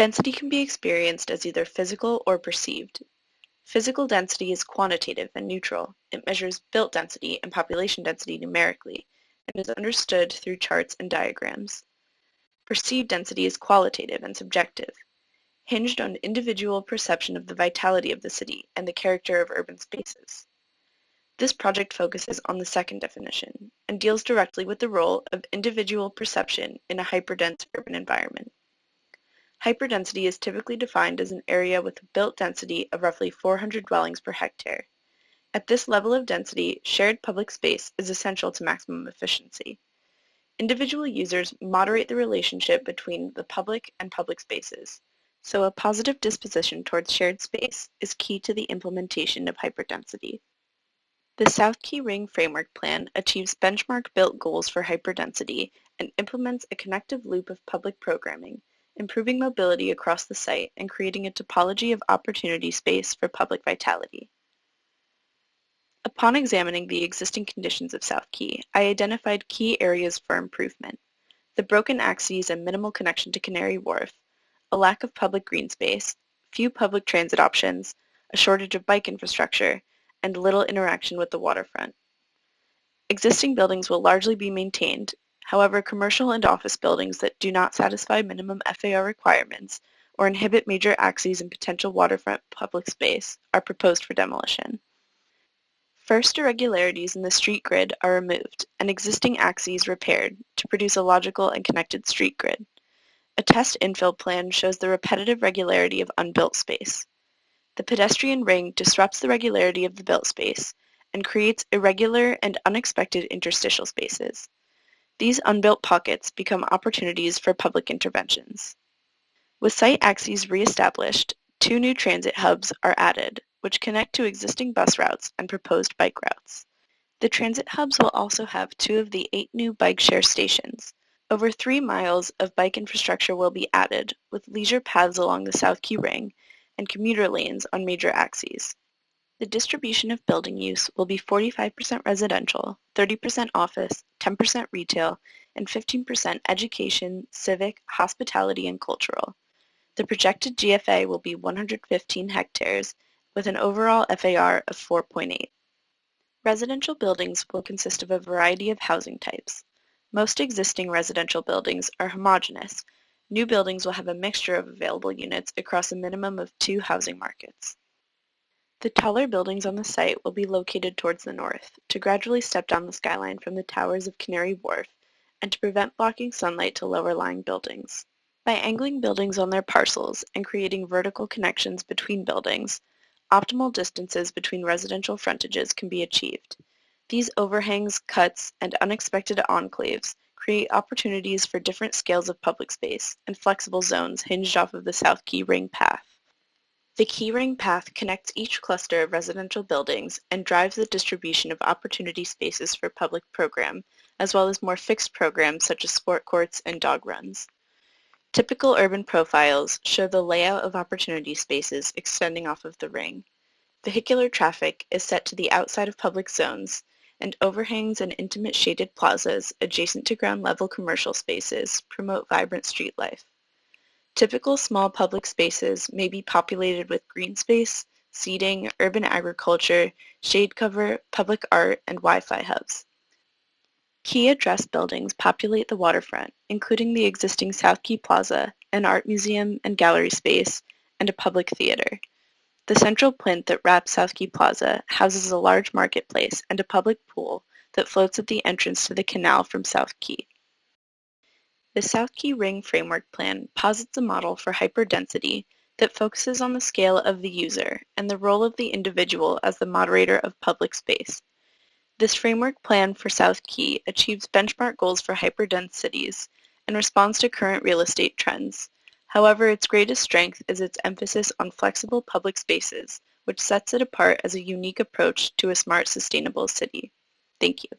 Density can be experienced as either physical or perceived. Physical density is quantitative and neutral. It measures built density and population density numerically, and is understood through charts and diagrams. Perceived density is qualitative and subjective, hinged on individual perception of the vitality of the city and the character of urban spaces. This project focuses on the second definition and deals directly with the role of individual perception in a hyperdense urban environment. Hyperdensity is typically defined as an area with a built density of roughly 400 dwellings per hectare. At this level of density, shared public space is essential to maximum efficiency. Individual users moderate the relationship between the public and public spaces, so a positive disposition towards shared space is key to the implementation of hyperdensity. The South Quay Ring Framework Plan achieves benchmark-built goals for hyperdensity and implements a connective loop of public programming, improving mobility across the site and creating a topology of opportunity space for public vitality. Upon examining the existing conditions of South Quay, I identified key areas for improvement: the broken axes and minimal connection to Canary Wharf, a lack of public green space, few public transit options, a shortage of bike infrastructure, and little interaction with the waterfront. Existing buildings will largely be maintained. However, commercial and office buildings that do not satisfy minimum FAR requirements or inhibit major axes and potential waterfront public space are proposed for demolition. First, irregularities in the street grid are removed and existing axes repaired to produce a logical and connected street grid. A test infill plan shows the repetitive regularity of unbuilt space. The pedestrian ring disrupts the regularity of the built space and creates irregular and unexpected interstitial spaces. These unbuilt pockets become opportunities for public interventions. With site axes re-established, 2 new transit hubs are added, which connect to existing bus routes and proposed bike routes. The transit hubs will also have 2 of the 8 new bike share stations. Over 3 miles of bike infrastructure will be added, with leisure paths along the South Quay Ring and commuter lanes on major axes. The distribution of building use will be 45% residential, 30% office, 10% retail, and 15% education, civic, hospitality, and cultural. The projected GFA will be 115 hectares, with an overall FAR of 4.8. Residential buildings will consist of a variety of housing types. Most existing residential buildings are homogeneous. New buildings will have a mixture of available units across a minimum of 2 housing markets. The taller buildings on the site will be located towards the north, to gradually step down the skyline from the towers of Canary Wharf and to prevent blocking sunlight to lower-lying buildings. By angling buildings on their parcels and creating vertical connections between buildings, optimal distances between residential frontages can be achieved. These overhangs, cuts, and unexpected enclaves create opportunities for different scales of public space and flexible zones hinged off of the South Quay Ring path. The Quay Ring path connects each cluster of residential buildings and drives the distribution of opportunity spaces for public program, as well as more fixed programs such as sport courts and dog runs. Typical urban profiles show the layout of opportunity spaces extending off of the ring. Vehicular traffic is set to the outside of public zones, and overhangs and intimate shaded plazas adjacent to ground-level commercial spaces promote vibrant street life. Typical small public spaces may be populated with green space, seating, urban agriculture, shade cover, public art, and Wi-Fi hubs. Key address buildings populate the waterfront, including the existing South Quay Plaza, an art museum and gallery space, and a public theater. The central plinth that wraps South Quay Plaza houses a large marketplace and a public pool that floats at the entrance to the canal from South Quay. The South Quay Ring Framework Plan posits a model for hyperdensity that focuses on the scale of the user and the role of the individual as the moderator of public space. This framework plan for South Quay achieves benchmark goals for hyperdense cities and responds to current real estate trends. However, its greatest strength is its emphasis on flexible public spaces, which sets it apart as a unique approach to a smart, sustainable city. Thank you.